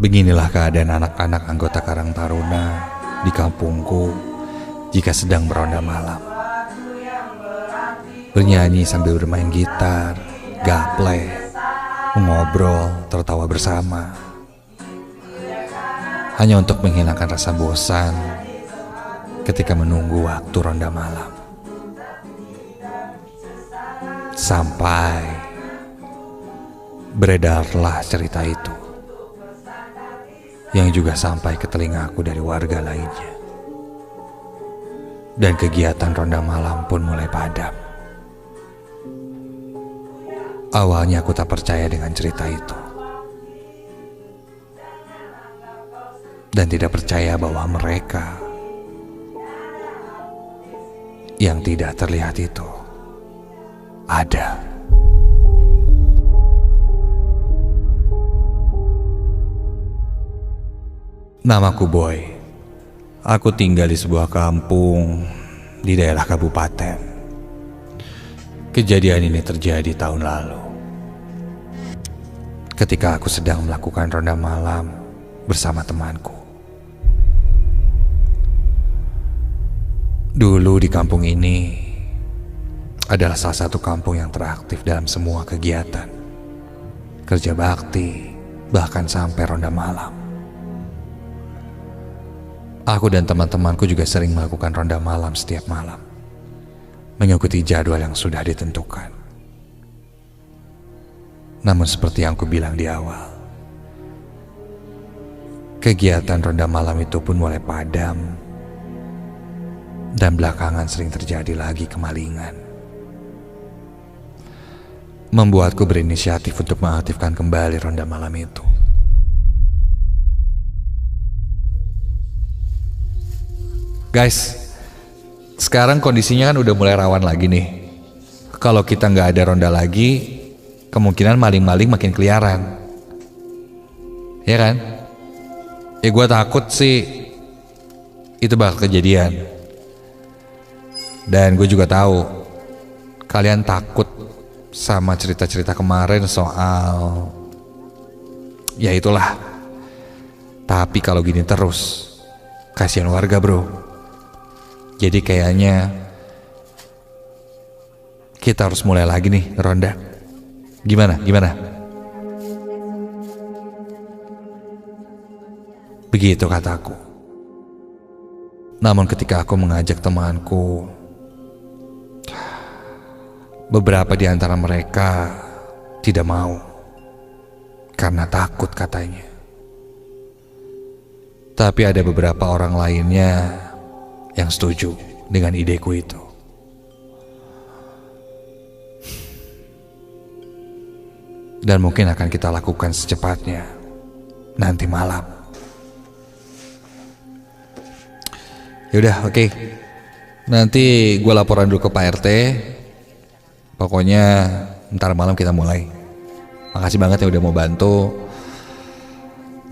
Beginilah keadaan anak-anak anggota Karang Taruna di kampungku jika sedang beronda malam. Bernyanyi sambil bermain gitar, gaple, mengobrol, tertawa bersama. Hanya untuk menghilangkan rasa bosan ketika menunggu waktu ronda malam. Sampai beredarlah cerita itu, yang juga sampai ke telingaku dari warga lainnya. Dan kegiatan ronda malam pun mulai padam. Awalnya aku tak percaya dengan cerita itu, dan tidak percaya bahwa mereka yang tidak terlihat itu ada. Namaku Boy. Aku tinggal di sebuah kampung di daerah kabupaten. Kejadian ini terjadi tahun lalu, ketika aku sedang melakukan ronda malam bersama temanku. Dulu di kampung ini adalah salah satu kampung yang teraktif dalam semua kegiatan, kerja bakti, bahkan sampai ronda malam. Aku dan teman-temanku juga sering melakukan ronda malam setiap malam, mengikuti jadwal yang sudah ditentukan. Namun seperti yang aku bilang di awal, kegiatan ronda malam itu pun mulai padam, dan belakangan sering terjadi lagi kemalingan. Membuatku berinisiatif untuk mengaktifkan kembali ronda malam itu. Guys, sekarang kondisinya kan udah mulai rawan lagi nih. Kalau kita nggak ada ronda lagi, kemungkinan maling-maling makin keliaran. Ya kan? Ya gue takut sih itu bakal kejadian. Dan gue juga tahu kalian takut sama cerita-cerita kemarin soal ya itulah. Tapi kalau gini terus, kasihan warga bro. Jadi kayaknya kita harus mulai lagi nih ronda. Gimana? Begitu kataku. Namun ketika aku mengajak temanku, beberapa di antara mereka tidak mau karena takut katanya. Tapi ada beberapa orang lainnya yang setuju dengan ideku itu. Dan mungkin akan kita lakukan secepatnya nanti malam. Yaudah, oke. Nanti gue laporan dulu ke Pak RT. Pokoknya ntar malam kita mulai. Makasih banget ya udah mau bantu.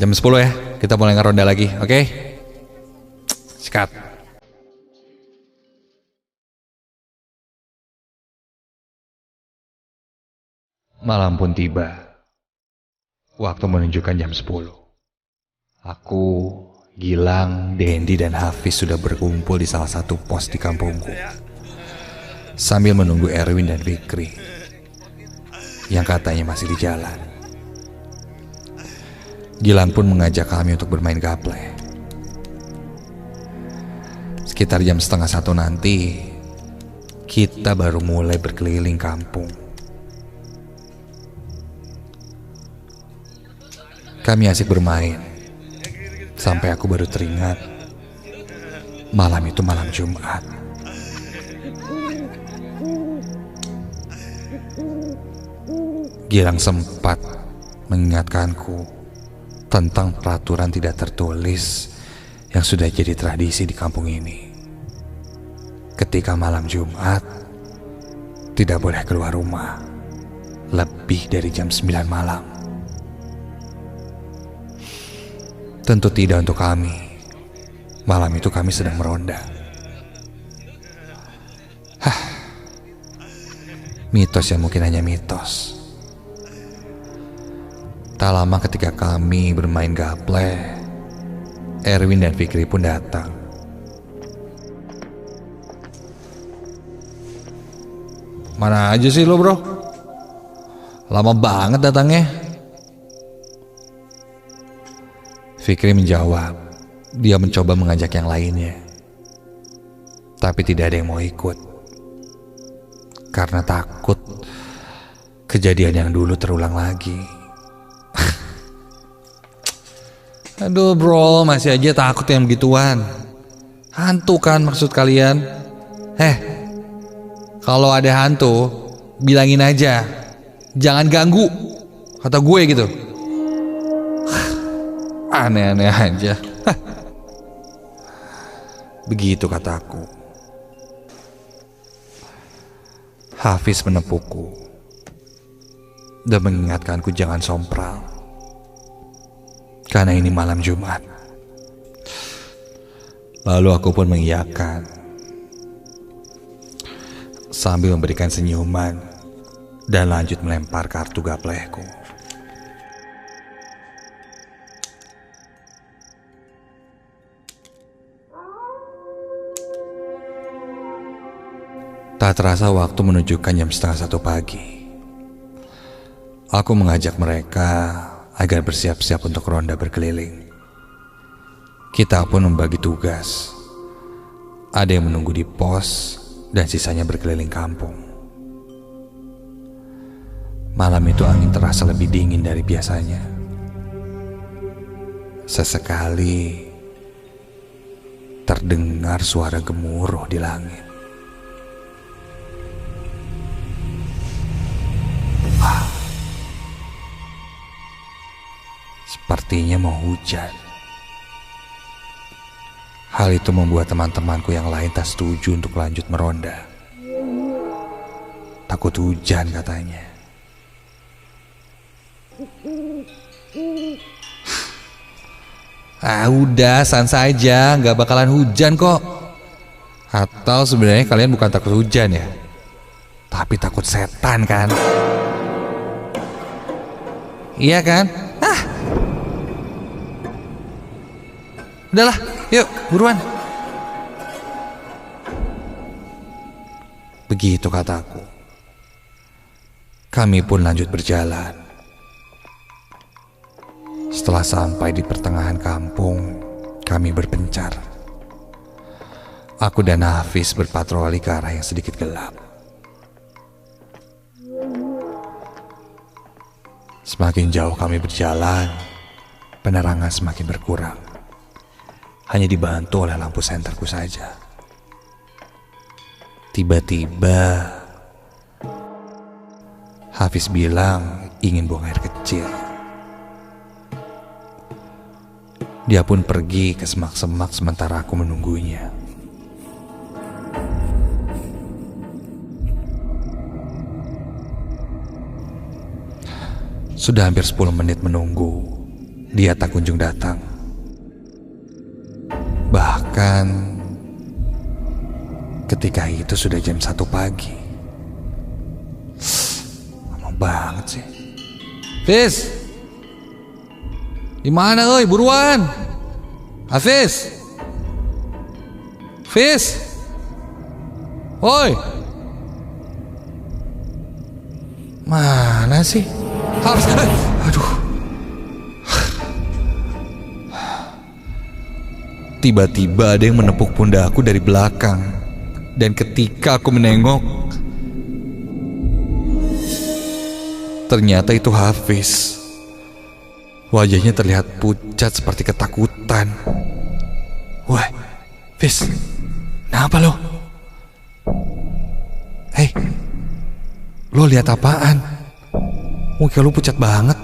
Jam 10 ya, kita mulai ngeronda lagi, oke? Sikat. Malam pun tiba. Waktu menunjukkan jam 10. Aku, Gilang, Dendi, dan Hafiz sudah berkumpul di salah satu pos di kampungku, sambil menunggu Erwin dan Fikri yang katanya masih di jalan. Gilang pun mengajak kami untuk bermain gaple. Sekitar jam 12:30 nanti, kita baru mulai berkeliling kampung. Kami asik bermain, sampai aku baru teringat malam itu malam Jumat. Gilang sempat mengingatkanku tentang peraturan tidak tertulis yang sudah jadi tradisi di kampung ini. Ketika malam Jumat, tidak boleh keluar rumah lebih dari jam 9 malam. Tentu tidak untuk kami. Malam itu kami sedang meronda. Mitos yang mungkin hanya mitos. Tak lama ketika kami bermain gaple, Erwin dan Fikri pun datang. Mana aja sih lo bro? Lama banget datangnya. Fikri menjawab. Dia mencoba mengajak yang lainnya, tapi tidak ada yang mau ikut. Karena takut kejadian yang dulu terulang lagi. Aduh bro, masih aja takut yang begituan. Hantu kan maksud kalian? Kalau ada hantu, bilangin aja, jangan ganggu, kata gue gitu. Aneh-aneh aja. Begitu kataku. Hafiz menepukku dan mengingatkanku jangan sompral, karena ini malam Jumat. Lalu aku pun mengiyakan sambil memberikan senyuman dan lanjut melempar kartu gaplehku. Tak terasa waktu menunjukkan jam 1:30 pagi. Aku mengajak mereka agar bersiap-siap untuk ronda berkeliling. Kita pun membagi tugas. Ada yang menunggu di pos dan sisanya berkeliling kampung. Malam itu angin terasa lebih dingin dari biasanya. Sesekali terdengar suara gemuruh di langit. Sepertinya mau hujan. Hal itu membuat teman-temanku yang lain tak setuju untuk lanjut meronda. Takut hujan katanya. Udah, santai aja, gak bakalan hujan kok. Atau sebenarnya kalian bukan takut hujan ya, tapi takut setan kan? Iya kan? Udahlah, yuk buruan. Begitu kataku. Kami pun lanjut berjalan. Setelah sampai di pertengahan kampung, kami berpencar. Aku dan Hafiz berpatroli ke arah yang sedikit gelap. Semakin jauh kami berjalan, penerangan semakin berkurang. Hanya dibantu oleh lampu senterku saja. Tiba-tiba Hafiz bilang ingin buang air kecil. Dia pun pergi ke semak-semak sementara aku menunggunya. Sudah hampir 10 menit menunggu, dia tak kunjung datang. Bahkan ketika itu sudah jam 1 pagi. Lama banget sih. Hafiz, dimana oi, buruan. Hafiz, Hafiz, oi, mana sih? Hafiz, aduh. Tiba-tiba ada yang menepuk pundakku dari belakang. Dan ketika aku menengok, ternyata itu Hafiz. Wajahnya terlihat pucat seperti ketakutan. Wah, Hafiz, kenapa lo? Hei, lo lihat apaan? Muka lo pucat banget.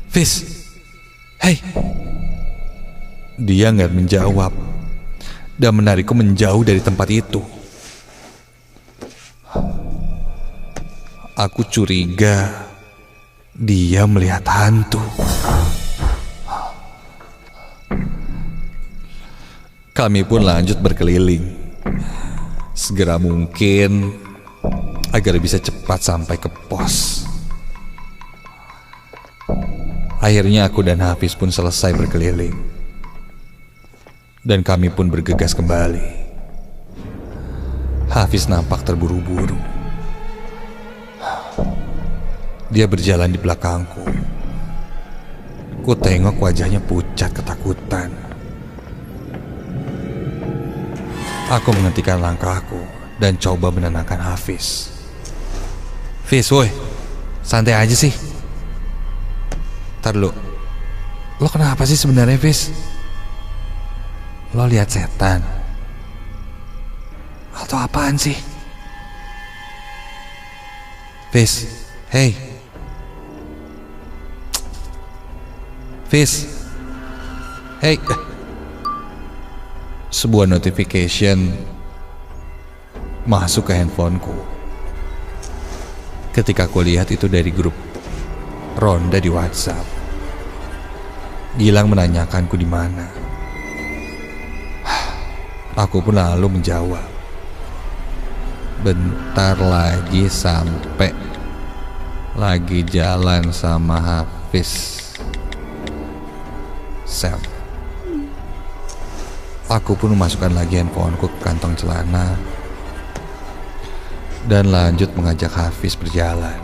Hafiz, hei. Dia nggak menjawab dan menarikku menjauh dari tempat itu. Aku curiga dia melihat hantu. Kami pun lanjut berkeliling segera mungkin agar bisa cepat sampai ke pos. Akhirnya aku dan Hafiz pun selesai berkeliling. Dan kami pun bergegas kembali. Hafiz nampak terburu-buru. Dia berjalan di belakangku. Ku tengok wajahnya pucat ketakutan. Aku menghentikan langkahku dan coba menenangkan Hafiz. Fiz, woi, santai aja sih. Ntar lo kenapa sih sebenarnya, Fiz? Lo lihat setan? Atau apaan sih? Fiz, hey. Fiz, hey. Sebuah notification masuk ke handphoneku. Ketika aku lihat itu dari grup ronda di WhatsApp. Gilang menanyakanku di mana. Aku pun lalu menjawab, bentar lagi sampai, lagi jalan sama Hafiz. Sam. Aku pun memasukkan lagi handphoneku ke kantong celana dan lanjut mengajak Hafiz berjalan.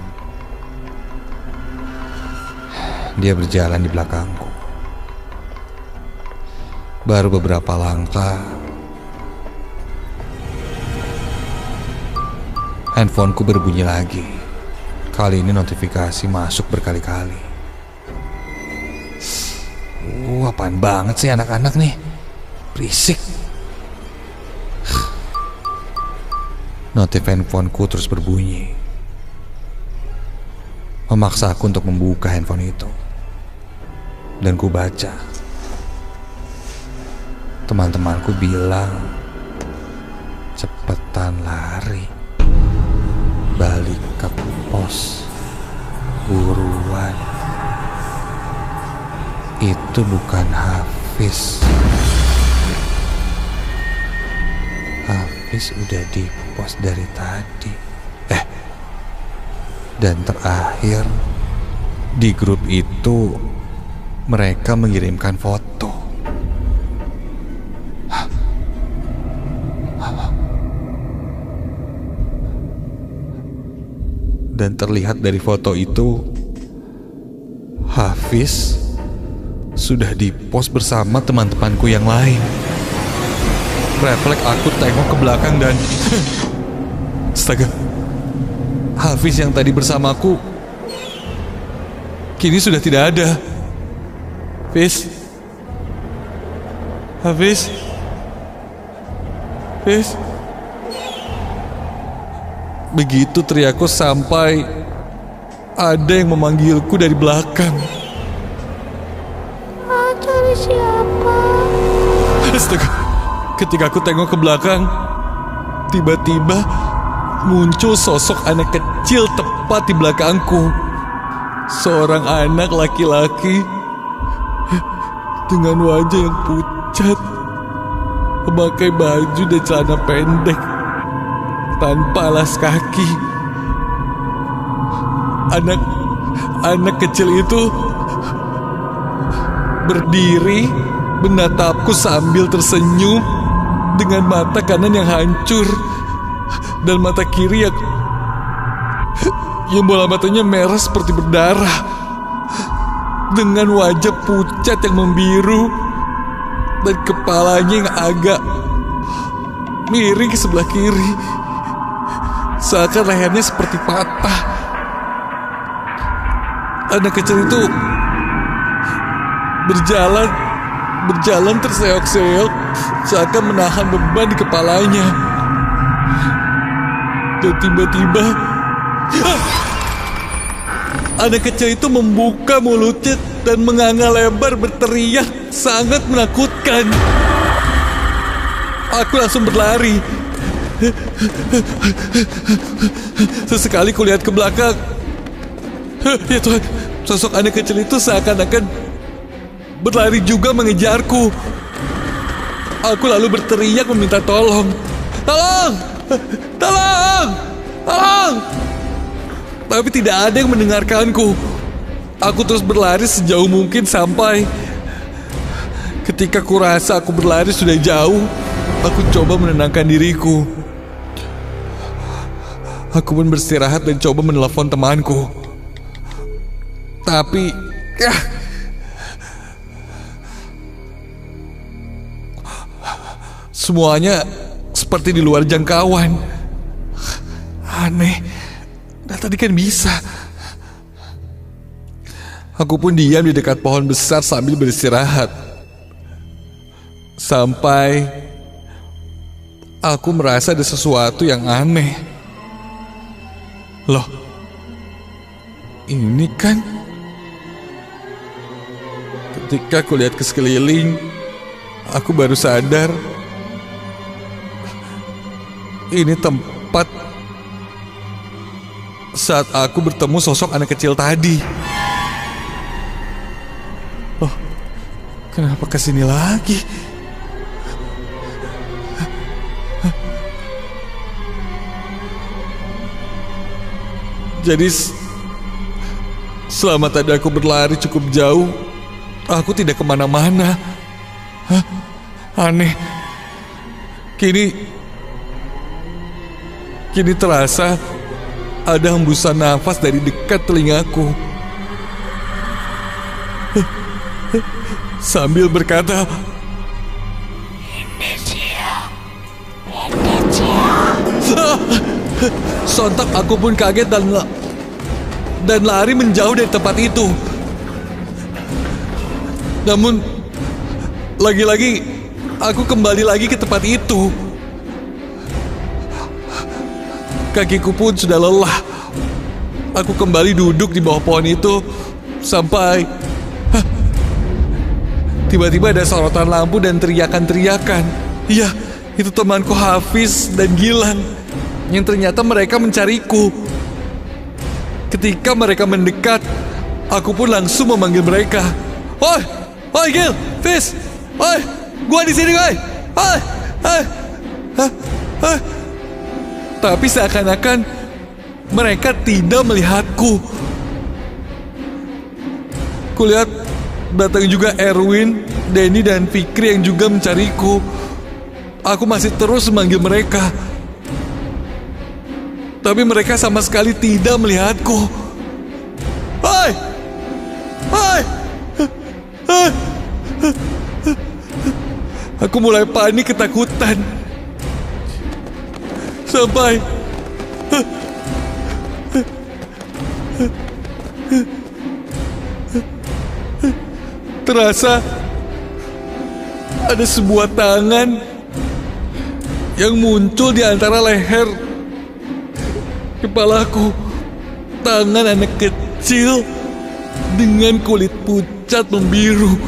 Dia berjalan di belakangku. Baru beberapa langkah, handphoneku berbunyi lagi. Kali ini notifikasi masuk berkali-kali. Apaan banget sih anak-anak nih? Berisik. Notif handphoneku terus berbunyi, memaksa aku untuk membuka handphone itu. Dan ku baca. Teman-temanku bilang, cepetan lari, balik ke pos, buruan. Itu bukan Hafiz. Hafiz udah di pos dari tadi. Dan terakhir di grup itu mereka mengirimkan foto. Dan terlihat dari foto itu Hafiz sudah di pos bersama teman-temanku yang lain. Refleks aku tengok ke belakang dan astaga, Hafiz yang tadi bersamaku kini sudah tidak ada. Hafiz, Hafiz, Hafiz. Begitu teriakku sampai ada yang memanggilku dari belakang. Cari siapa? Astaga, ketika aku tengok ke belakang, tiba-tiba muncul sosok anak kecil tepat di belakangku. Seorang anak laki-laki dengan wajah yang pucat, memakai baju dan celana pendek tanpa alas kaki. Anak kecil itu berdiri menatapku sambil tersenyum dengan mata kanan yang hancur dan mata kiri yang bola matanya merah seperti berdarah, dengan wajah pucat yang membiru dan kepalanya yang agak miring ke sebelah kiri, seakan lehernya seperti patah. Anak kecil itu berjalan terseok-seok, seakan menahan beban di kepalanya. Dan tiba-tiba anak kecil itu membuka mulutnya dan menganga lebar berteriak sangat menakutkan. Aku langsung berlari. Sesekali kulihat ke belakang. Ya Tuhan, sosok anak kecil itu seakan-akan berlari juga mengejarku. Aku lalu berteriak meminta tolong. Tolong! Tolong! Tolong! Tapi tidak ada yang mendengarkanku. Aku terus berlari sejauh mungkin sampai ketika kurasa aku berlari sudah jauh, aku coba menenangkan diriku. Aku pun beristirahat dan coba menelepon temanku. Tapi semuanya seperti di luar jangkauan. Aneh, tadi kan bisa. Aku pun diam di dekat pohon besar sambil beristirahat. Sampai aku merasa ada sesuatu yang aneh. Loh, ini kan... Ketika aku lihat ke sekeliling, aku baru sadar ini tempat saat aku bertemu sosok anak kecil tadi. Oh, kenapa kesini lagi? Jadi selama tadi aku berlari cukup jauh, aku tidak kemana-mana. Aneh. Kini terasa ada hembusan nafas dari dekat telingaku. Sambil berkata, Ini dia. sontak aku pun kaget dan lari menjauh dari tempat itu. Namun lagi-lagi aku kembali lagi ke tempat itu. Kakiku pun sudah lelah. Aku kembali duduk di bawah pohon itu sampai tiba-tiba ada sorotan lampu dan teriakan-teriakan. Iya, itu temanku Hafiz dan Gilang yang ternyata mereka mencariku. Ketika mereka mendekat, aku pun langsung memanggil mereka. Oi, oi Gil, Fiz, oi, gua di sini, oi, oi. Tapi seakan-akan mereka tidak melihatku. Kulihat datang juga Erwin, Denny dan Fikri yang juga mencariku. Aku masih terus memanggil mereka, tapi mereka sama sekali tidak melihatku. Hai! Hai! Hai! Aku mulai panik ketakutan. Sampai terasa ada sebuah tangan yang muncul di antara leher kepalaku. Tangan anak kecil dengan kulit pucat membiru,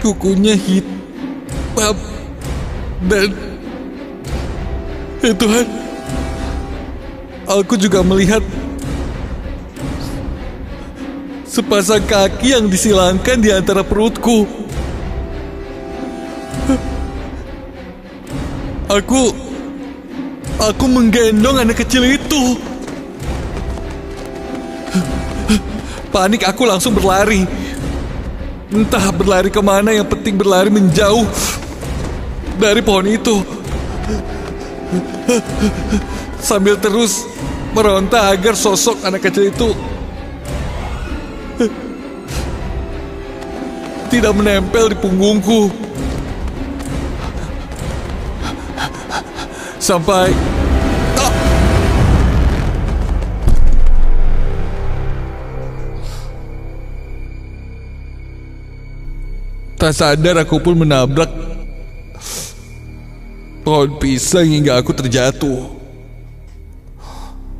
kukunya hitam, dan Tuhan, aku juga melihat sepasang kaki yang disilangkan di antara perutku. Aku menggendong anak kecil itu. Panik, aku langsung berlari. Entah berlari kemana, yang penting berlari menjauh dari pohon itu. Sambil terus meronta agar sosok anak kecil itu tidak menempel di punggungku. Sampai tak sadar aku pun menabrak pohon pisang hingga aku terjatuh.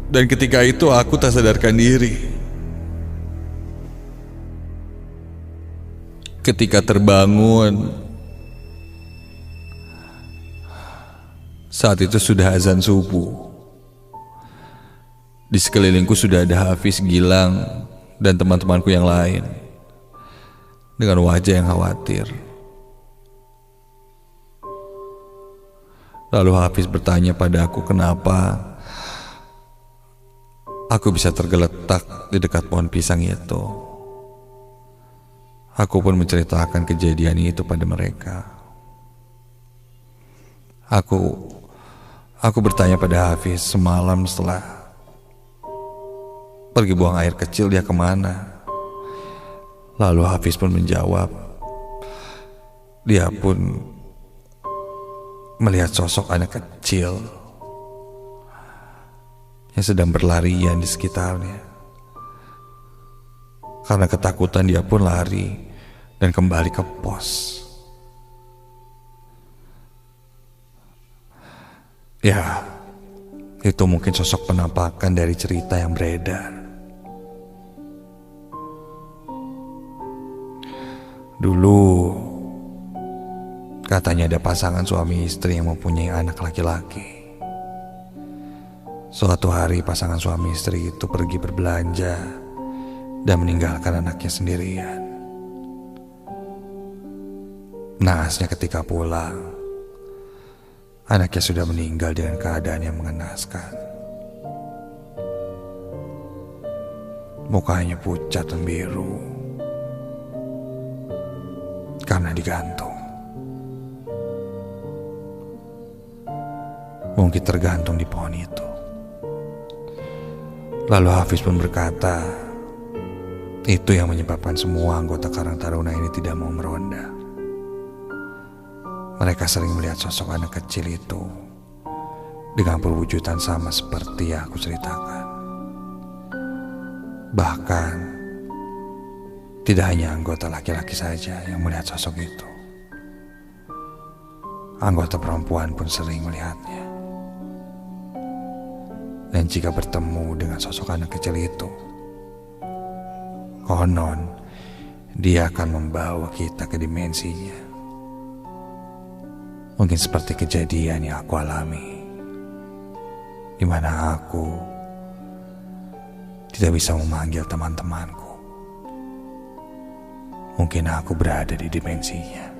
Dan ketika itu aku tak sadarkan diri. Ketika terbangun, saat itu sudah azan subuh. Di sekelilingku sudah ada Hafiz, Gilang, dan teman-temanku yang lain dengan wajah yang khawatir. Lalu Hafiz bertanya pada aku kenapa aku bisa tergeletak di dekat pohon pisang itu. Aku pun menceritakan kejadian itu pada mereka. Aku bertanya pada Hafiz semalam setelah pergi buang air kecil, dia kemana? Lalu Hafiz pun menjawab, dia pun melihat sosok anak kecil yang sedang berlarian di sekitarnya. Karena ketakutan dia pun lari dan kembali ke pos. Ya, itu mungkin sosok penampakan dari cerita yang beredar. Dulu katanya ada pasangan suami istri yang mempunyai anak laki-laki. Suatu hari pasangan suami istri itu pergi berbelanja dan meninggalkan anaknya sendirian. Naasnya ketika pulang, anaknya sudah meninggal dengan keadaan yang mengenaskan. Mukanya pucat dan biru karena digantung. Mungkin tergantung di pohon itu. Lalu Hafiz pun berkata, itu yang menyebabkan semua anggota Karang Taruna ini tidak mau meronda. Mereka sering melihat sosok anak kecil itu dengan perwujudan sama seperti yang aku ceritakan. Bahkan tidak hanya anggota laki-laki saja yang melihat sosok itu. Anggota perempuan pun sering melihatnya. Dan jika bertemu dengan sosok anak kecil itu, konon dia akan membawa kita ke dimensinya. Mungkin seperti kejadian yang aku alami, di mana aku tidak bisa memanggil teman-temanku. Mungkin aku berada di dimensinya.